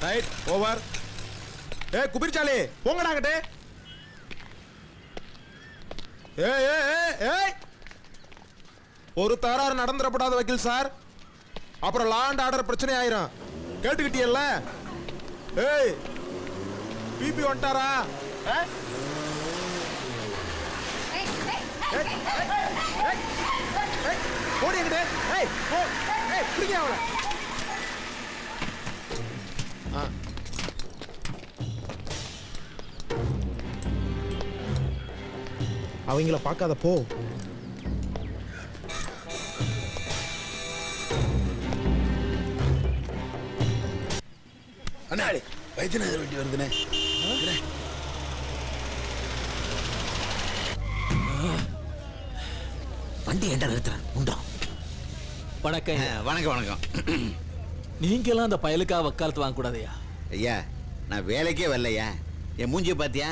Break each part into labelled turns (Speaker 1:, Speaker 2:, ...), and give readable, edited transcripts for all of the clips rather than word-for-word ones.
Speaker 1: Right over. ஏய் குபிர்சாலி போங்கடாங்கட்டே. ஏய் ஏய் ஏய் ஒரு தகராறு நடந்துடப்படாத வக்கீல் சார், அப்புறம் லா அண்ட் ஆர்டர் பிரச்சனை ஆயிரும். கேட்டுக்கிட்டியல்ல? ஏய் பிபி வந்துட்டாரா? ஓடி எங்கிட்ட. ஏய் போ. ஏய் பிடிங்க அவளை. அவங்கள பார்க்காத போ.
Speaker 2: அண்ணாடி வைத்தியநாதர் வண்டி வருதுண்ணே.
Speaker 3: வண்டி என்ன நிறுத்துறேன் உண்டா?
Speaker 4: வணக்கம்.
Speaker 2: வணக்கம் வணக்கம்.
Speaker 4: நீங்கெல்லாம் அந்த பயலுக்காக வக்காலத்து வாங்க கூடாதையா?
Speaker 2: ஐயா நான் வேலைக்கே வரலையா. என் மூஞ்சியை பார்த்தியா?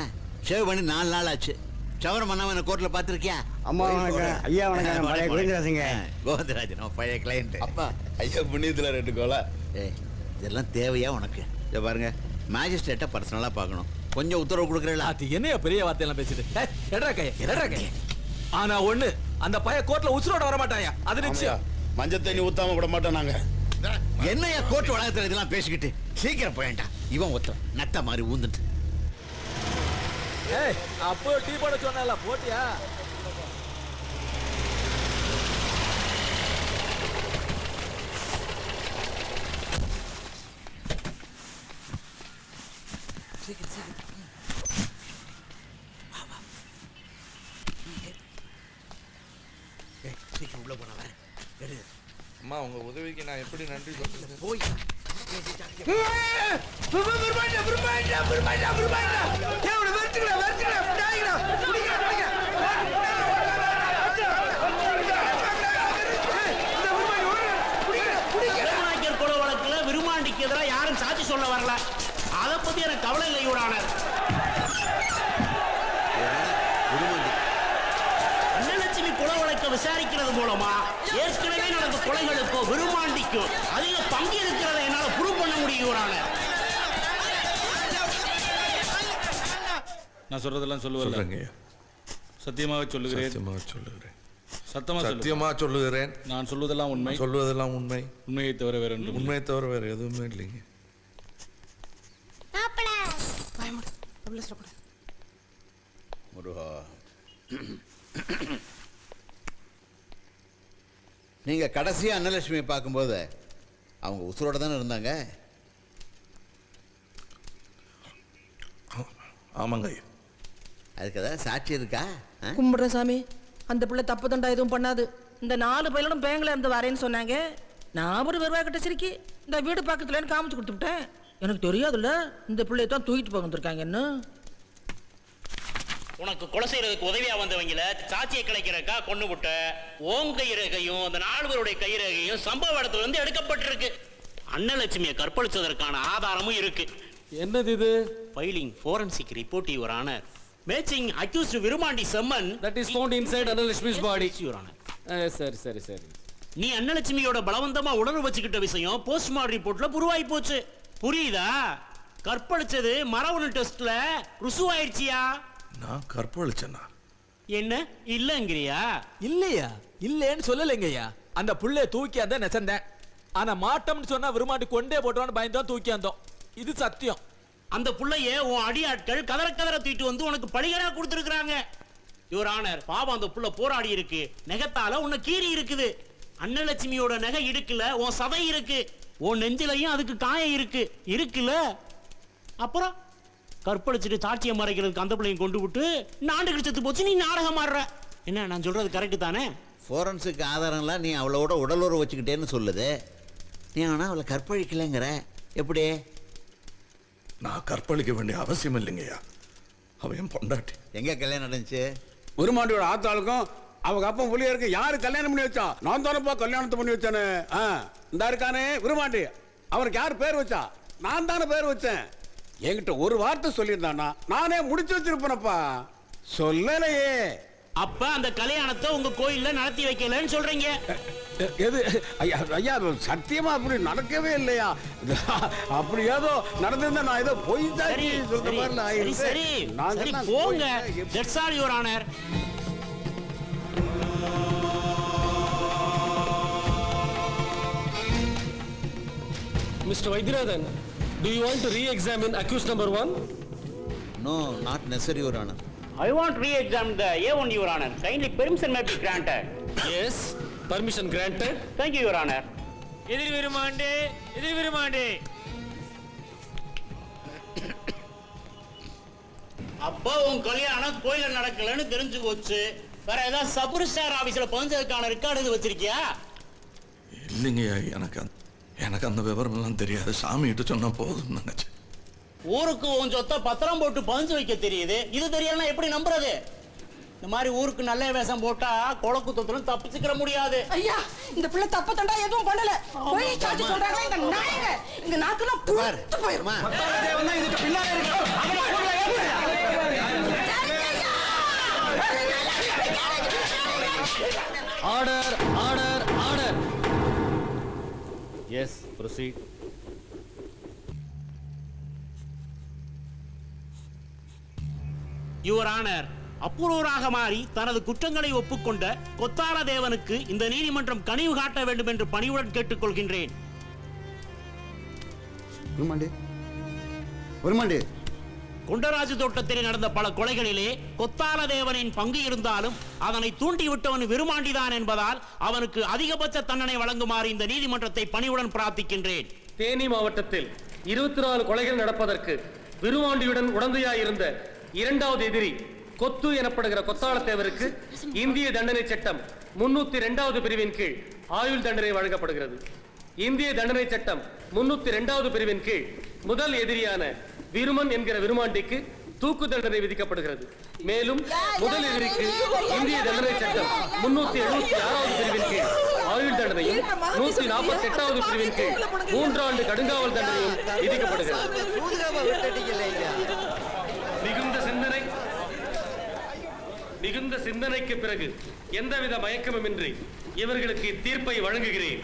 Speaker 2: ஷேவ் பண்ணி 4 நாள் ஆச்சு. சவரம் பண்ணாம கோர்ட்ல பாத்திருக்கியா?
Speaker 5: அம்மா வணக்கம். ஐயா வணக்கம். பழைய கோவிந்தராஜங்க.
Speaker 2: கோவிந்தராஜ் நம்ம பழைய கிளையண்ட்.
Speaker 1: அப்பா ஐயா புண்ணியத்துல 2 கோலா.
Speaker 2: ஏய் இதெல்லாம் தேவையா உனக்கு? இதை பாருங்க, மேஜிஸ்ட்ரேட்டை பர்சனலா பார்க்கணும். கொஞ்சம் உத்தரவு கொடுக்குறீங்களா?
Speaker 4: அது என்னையா பெரிய வார்த்தையெல்லாம் பேசிட்டு? எடா கைய. ஆனா ஒண்ணு, அந்த பைய கோர்ட்ல உசுரோட வர மாட்டாயா? அது நிச்சயம்.
Speaker 1: மஞ்சள் தண்ணி ஊத்தாம விட மாட்டோம் நாங்க.
Speaker 2: என்னையா கோர்ட் வளாகத்துல இதெல்லாம் பேசிக்கிட்டு? சீக்கிரம் போயேன்டா. இவன் ஒருத்தன் நத்த மாதிரி ஊந்துட்டு.
Speaker 4: ஏய் அப்போ டீ போட சொன்னல போட்டியா?
Speaker 2: உள்ள போனவன்
Speaker 1: அம்மா உங்க உதவிக்கு நான் எப்படி நன்றி சொல்றது?
Speaker 2: போய்
Speaker 6: கொலை வழக்குல விருமாண்டிக்கு எதிராக யாரும் சாட்சி சொல்ல வரல. அதை பத்தி எனக்கு கவலை இல்லை யுவரானர். அன்னலட்சுமி கொலை வழக்கை விசாரிக்கிறது மூலமா ஏற்கனவே நடந்த கொலைகளுக்கோ விருமாண்டிக்கும் அதிக பங்கு இருக்கிறத என்னால ப்ரூவ் பண்ண முடியும் யுவரானர்.
Speaker 7: நான் சொல்றதெல்லாம் சொல்லுவேன். சத்தியமாக சொல்லுகிறேன். சத்தியமா சொல்லுகிறேன். நான் சொல்வதெல்லாம் உண்மை. உண்மையை தவிர வேற ஒன்றும் உண்மையை தவிர வேற எதுவுமே இல்லைங்க.
Speaker 2: முருகா, நீங்க கடைசியா அன்னலட்சுமியை பார்க்கும்போது அவங்க உசுரோட தானே இருந்தாங்க?
Speaker 7: ஆமாங்க.
Speaker 2: அதுக்கு ஏதாவது சாட்சி இருக்கா?
Speaker 8: கும்பிடுற சாமி, அந்த பிள்ளை தப்பு தண்டா எதுவும் பண்ணாது. இந்த 4 பையனும் பேங்கில் இருந்து வரேன்னு சொன்னாங்க. நான் ஒரு வருவாய் கிட்ட சிரிக்கி இந்த வீடு பக்கத்துலன்னு காமிச்சு கொடுத்துட்டேன். எனக்கு தெரியாதுல்ல இந்த பிள்ளைய தான் தூக்கிட்டு போக வந்திருக்காங்கன்னு.
Speaker 6: உனக்கு கொலை செய்யறதுக்கு உதவியா வந்தவங்கள சாட்சியை கிடைக்கிறக்கா கொண்டு விட்ட ஓம் கைரேகையும் அந்த 4 பேருடைய கைரேகையும் சம்பவ இடத்துல இருந்து எடுக்கப்பட்டிருக்கு. அன்னலட்சுமியை கற்பழிச்சதற்கான ஆதாரமும் இருக்கு.
Speaker 4: என்னது இது?
Speaker 6: Filing forensic report your honour. Matching accused Virumandi Semman
Speaker 4: That is found inside Annalakshmi's body.
Speaker 6: Your honour.
Speaker 4: சரி.
Speaker 6: நீ அன்னலட்சுமியோட பலவந்தமா உணர்வு வச்சுக்கிட்ட விஷயம் போஸ்ட்மார்டம் ரிப்போர்ட்ல புருவாயி போச்சு. புரியுதா? கற்பழிச்சது மரபணு டெஸ்ட்ல ருசுவாயிருச்சியா?
Speaker 7: நான் கற்பழிச்சேனா?
Speaker 6: என்ன இல்லங்கிறியா?
Speaker 4: இல்லையா? இல்லன்னு சொல்லலைங்கய்யா. அந்த புள்ளைய தூக்கி அந்த நெசந்தேன். ஆனா மாட்டம்னு சொன்னா விரும்மாண்டி கொண்டே போட்டோன்னு பயந்தோம் தூக்கி வந்தோம். இது சத்தியம்.
Speaker 6: அந்த புள்ளைய உன் அடியாட்கள் கதற தூக்கிட்டு வந்து உனக்கு பழிகரா கொடுத்துருக்காங்க. யுவர் ஆனர், பாவம் அந்த புள்ள போராடி இருக்கு. நெகத்தால உன்னை கீறி இருக்குது. அன்னலட்சுமியோட நகை இடுக்குல உன் சதை இருக்கு. உன் நெஞ்சிலையும் அதுக்கு காயம் இருக்குல்ல. அப்புறம் கற்பழிச்சுட்டு சாட்சியை மறைக்கிறதுக்கு அந்த பிள்ளையும் கொண்டு விட்டு நாண்டுகள் செத்து போச்சு. நீ நாடகம் ஆடுற. என்ன நான் சொல்றது கரெக்டு தானே?
Speaker 2: ஃபோரன்சிக் ஆதாரம்லாம் நீ அவளோட உடலுறவு வச்சுக்கிட்டேன்னு சொல்லுது. நீ ஆனால் அவளை கற்பழிக்கலைங்கிற. எப்படி?
Speaker 7: நான் கற்பழிக்க வேண்டிய அவசியம் இல்லைங்கய்யா. அவன் பொண்டாட்டி.
Speaker 2: எங்க கல்யாணம் நடந்துச்சு?
Speaker 5: விருமாண்டியோட ஆத்தாளுக்கும் அவங்க அப்பா புள்ளியருக்கு யாரு கல்யாணம் பண்ணி வச்சா? நான் தானப்பா கல்யாணத்தை பண்ணி வச்சானே. இந்த இருக்கானே விருமாண்டி, அவருக்கு யார் பேர் வச்சா? நான் தானே பேர் வச்சேன். என்கிட்ட ஒரு வார்த்தை சொல்லியிருந்தானா நானே முடிச்சு வச்சிருப்பேனப்பா. சொல்லலையே.
Speaker 6: அப்ப அந்த கல்யாணத்தை உங்க கோயில்ல நடத்தி வைக்கலன்னு சொல்றீங்க.
Speaker 5: எது ஐயா ஐயா சத்தியமா அப்படி நடக்கவே இல்லையா? அப்படி ஏதோ நடந்திருந்தா நான் ஏதோ போய்
Speaker 6: சரி
Speaker 5: சொல்ற மாதிரி
Speaker 6: சரி
Speaker 5: ஆயிடுச்சு.
Speaker 6: சரி
Speaker 5: நான்
Speaker 6: சரி
Speaker 5: தான்
Speaker 6: போங்க.
Speaker 5: போய்
Speaker 6: that's all your honour.
Speaker 9: Mr. Vaidyanathan, do you want to re-examine accused number 1?
Speaker 2: No not necessary your honour.
Speaker 6: I want re-examine the A1, Your Honor. Kindly permission may be granted.
Speaker 9: Yes, permission granted.
Speaker 6: Thank you, Your Honor.
Speaker 4: எதிர் விருமாண்டே
Speaker 6: அப்போ உன் கல்யாணம் கோயில நடக்கலன்னு தெரிஞ்சு போச்சு. வேற ஏதாவது sub registrar ஆபீஸ்ல பதிஞ்சதுக்கான ரெக்கார்டு இது வச்சிருக்கியா?
Speaker 1: இல்லைங்கய்யா, எனக்கு அந்த விவரம் எல்லாம் தெரியாது. சாமி கிட்ட சொன்னா போதும்னு நினைச்சேன்.
Speaker 6: ஊருக்கு உன் சொத்தை பத்திரம் போட்டு பதிஞ்சு வைக்க தெரியுது, இது தெரியலன்னா எப்படி நம்புறது? இந்த மாதிரி ஊருக்கு நல்ல வேஷம் போட்டா கொலக்குத்தத்திலும் தப்பிச்சுக்கிற முடியாது.
Speaker 8: ஐயா இந்த பிள்ளை தப்பு தண்டா எதுவும் பண்ணல. போய் சாட்சி சொல்றாங்க இந்த நாயங்க. இங்க நாக்கெல்லாம் புடிச்சு போயிருமா?
Speaker 9: Order, order, order.
Speaker 6: Yes, proceed. Your honour, அப்புறவராக மாறி தனது குற்றங்களை ஒப்புக்கொண்ட கொத்தார தேவனுக்கு இந்த நீதிமன்றம் கனிவு காட்ட வேண்டும் என்று பணிவுடன் கேட்டுக்கொள்கின்றேன். குண்டராஜு தோட்டத்தில் நடந்த பல கொலைகளிலே கொத்தார தேவனின் பங்கு இருந்தாலும் அதனை தூண்டிவிட்டவன் விருமாண்டிதான் என்பதால் அவனுக்கு அதிகபட்ச தண்டனை வழங்குமாறு இந்த நீதிமன்றத்தை பணிவுடன் பிரார்த்திக்கின்றேன்.
Speaker 9: தேனி மாவட்டத்தில் 24 கொலைகள் நடப்பதற்கு விருமாண்டியுடன் உடந்தையாயிருந்த இரண்டாவது எதிரி கொத்து எனப்படுகிற கொத்தாளத்தேவருக்கு இந்திய தண்டனை சட்டம் 302வது பிரிவின் கீழ் ஆயுள் தண்டனை வழங்கப்படுகிறது. இந்திய தண்டனை சட்டம் 302வது பிரிவின் கீழ் முதல் எதிரியான விருமன் என்கிற விருமாண்டிக்கு தூக்கு தண்டனை விதிக்கப்படுகிறது. மேலும் முதல் எதிரிக்கு இந்திய தண்டனை சட்டம் 376வது பிரிவின் கீழ் ஆயுள் தண்டனையும் 148வது பிரிவின் கீழ் 3 ஆண்டு கடுங்காவல் தண்டனையும் விதிக்கப்படுகிறது. மிகுந்த சிந்தனைக்கு பிறகு எந்தவித மயக்கமுமின்றி இவர்களுக்கு தீர்ப்பை வழங்குகிறேன்.